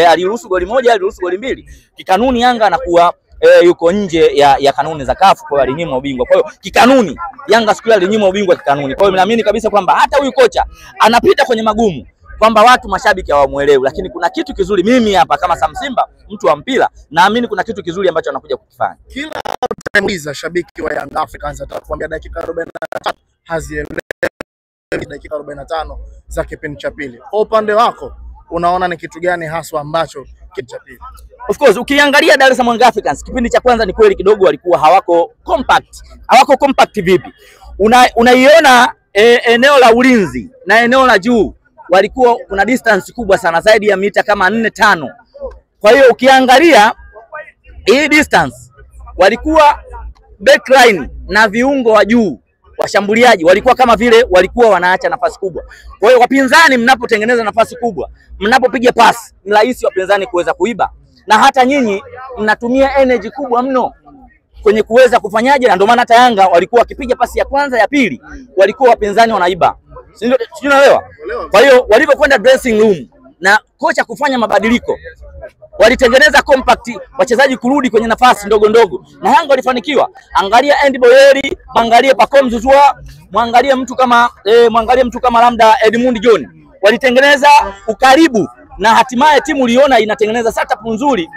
aliruhusu goli moja, aliruhusu goli mbili. Kikanuni Yanga anakuwa yuko nje ya kanuni za CAF, kwa alinyimwa ubingwa. Kwa hiyo kikanuni Yanga siku ile alinyimwa ubingwa kikanuni. Kwa hiyo naamini kabisa kwamba hata huyu kocha anapita kwenye magumu, kwamba watu mashabiki hawamuelewi, lakini kuna kitu kizuri. Mimi hapa kama Sam Simba, mtu wa mpira, naamini kuna kitu kizuri ambacho anakuja kukifanya. Kila utamuuliza shabiki wa Young Africans atakwambia dakika 43 hazieleweki, dakika 45 za kipindi cha pili. Kwa upande wako unaona ni kitu gani haswa ambacho kipindi cha pili? Of course ukiangalia Dar es Salaam Young Africans kipindi cha kwanza ni kweli kidogo walikuwa hawako compact. Hawako compact vipi? Unaiona eneo la ulinzi na eneo la juu walikuwa kuna distance kubwa sana, zaidi ya mita kama 4-5. Kwa hiyo ukiangalia hii distance, walikuwa backline na viungo wa juu washambuliaji walikuwa kama vile walikuwa wanaacha nafasi kubwa. Kwa hiyo wapinzani, mnapotengeneza nafasi kubwa, mnapopiga pasi, ni rahisi wapinzani kuweza kuiba, na hata nyinyi mnatumia energy kubwa mno kwenye kuweza kufanyaje. Na ndio maana hata Yanga walikuwa wakipiga pasi ya kwanza ya pili, walikuwa wapinzani wanaiba, sio unaelewa? Kwa hiyo walipokwenda dressing room na kocha kufanya mabadiliko, walitengeneza compact, wachezaji kurudi kwenye nafasi ndogo ndogo, na Yanga walifanikiwa. Angalia Andy Boyeri, angalia Pacome Zouzoua, mwangalie mtu kama labda Edmund John, walitengeneza ukaribu, na hatimaye timu uliona inatengeneza setup nzuri,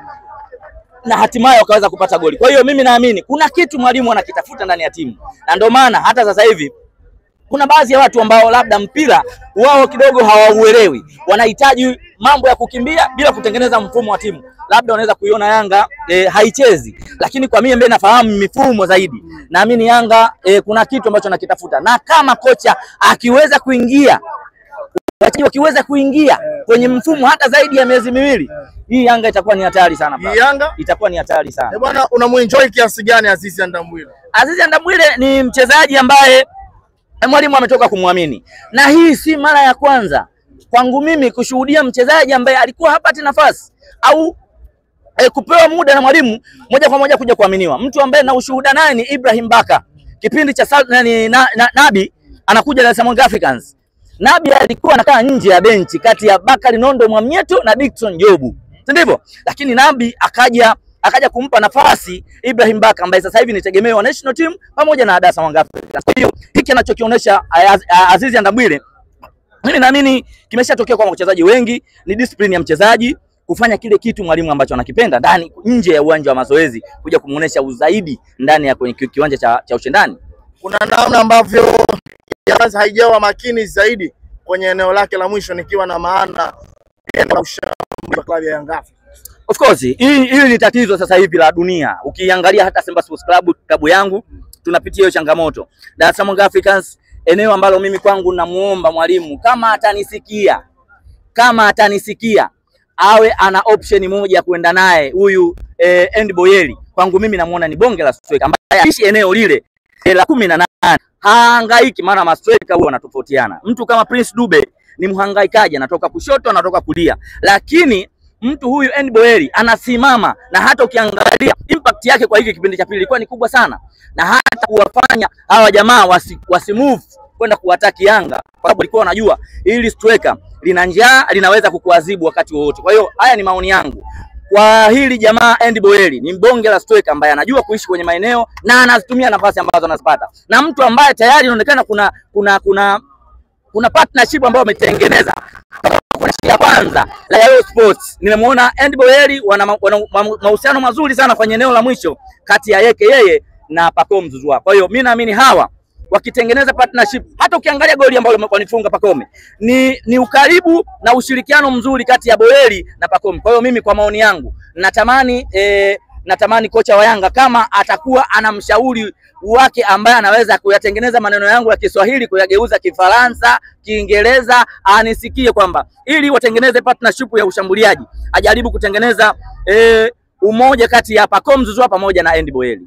na hatimaye wakaweza kupata goli. Kwa hiyo mimi naamini kuna kitu mwalimu anakitafuta ndani ya timu, na ndio maana hata sasa hivi kuna baadhi ya watu ambao labda mpira wao kidogo hawauelewi, wanahitaji mambo ya kukimbia bila kutengeneza mfumo wa timu. Labda unaweza kuiona Yanga haichezi, lakini kwa mimi ambaye nafahamu mifumo zaidi, naamini Yanga kuna kitu ambacho anakitafuta, na kama kocha akiweza kuingia, wakiweza kuingia kwenye mfumo hata zaidi ya miezi miwili, hii Yanga itakuwa ni hatari sana baba. Yanga itakuwa ni hatari sana. Bwana, unamuenjoy kiasi gani Azizi Ndambwile? Azizi Ndambwile ni mchezaji ambaye mwalimu ametoka kumwamini, na hii si mara ya kwanza kwangu mimi kushuhudia mchezaji ambaye alikuwa hapati nafasi au kupewa muda na mwalimu moja kwa moja kuja kuaminiwa. Mtu ambaye na ushuhuda naye ni Ibrahim Baka. Kipindi cha Nabi anakuja Dar es Salaam Africans, Nabi alikuwa anakaa nje ya benchi kati ya Bakari Nondo Mwamnyeto na Dickson Jobu, ndivyo, lakini Nabi akaja kumpa nafasi Ibrahim Baka ambaye sasa hivi ni tegemeo wa national team pamoja na Dar es Salaam Africans. Kwa hiyo hiki anachokionyesha Azizi Ndambwile, mimi naamini kimeshatokea kwa wachezaji wengi, ni discipline ya mchezaji kufanya kile kitu mwalimu ambacho anakipenda ndani nje ya uwanja wa mazoezi, kuja kumuonesha uzaidi ndani ya kwenye kiwanja cha ushindani. Kuna namna ambavyo Yanga haijawa makini zaidi kwenye eneo lake la mwisho, nikiwa na maana ya ushambuliaji wa klabu ya Yanga. Of course, hili ni tatizo sasa hivi la dunia. Ukiangalia hata Simba Sports Club, klabu yangu, tunapitia hiyo changamoto. Dar es Salaam Africans, eneo ambalo mimi kwangu namuomba mwalimu kama atanisikia awe ana option moja kwenda naye huyu Andy Boyeri. Kwangu mimi namuona ni bonge la striker ambaye aishi eneo lile la 18. Hahangaiki, maana mastriker huwa wanatofautiana. Mtu kama Prince Dube ni mhangaikaji, anatoka kushoto, anatoka kulia, lakini mtu huyu Andy Boyeri anasimama, na hata ukiangalia impact yake kwa hiki kipindi cha pili ilikuwa ni kubwa sana, na hata kuwafanya hawa jamaa wasi move kwenda kuataki Yanga, kwa sababu walikuwa wanajua hili striker lina njaa, linaweza kukuadhibu wakati wowote. Kwa hiyo haya ni maoni yangu kwa hili jamaa. Andy Boyeri ni mbonge la striker ambaye anajua kuishi kwenye maeneo na anazitumia nafasi ambazo anazipata, na mtu ambaye tayari inaonekana kuna partnership ambayo wametengeneza ya kwanza la Yao Sports. Nimemuona Andy Boyeri wana mahusiano mazuri sana kwenye eneo la mwisho kati ya yeye na Pacome Zouzoua. Kwa hiyo mimi naamini hawa wakitengeneza partnership, hata ukiangalia goli ambalo wanifunga Pacome, ni ukaribu na ushirikiano mzuri kati ya Boyeri na Pacome. Kwa hiyo mimi kwa maoni yangu natamani kocha wa Yanga kama atakuwa anamshauri wake ambaye anaweza kuyatengeneza maneno yangu ya Kiswahili kuyageuza Kifaransa, Kiingereza, anisikie kwamba ili watengeneze partnership ya ushambuliaji, ajaribu kutengeneza umoja kati ya Pacome Zouzoua pamoja na Andy Boyeri.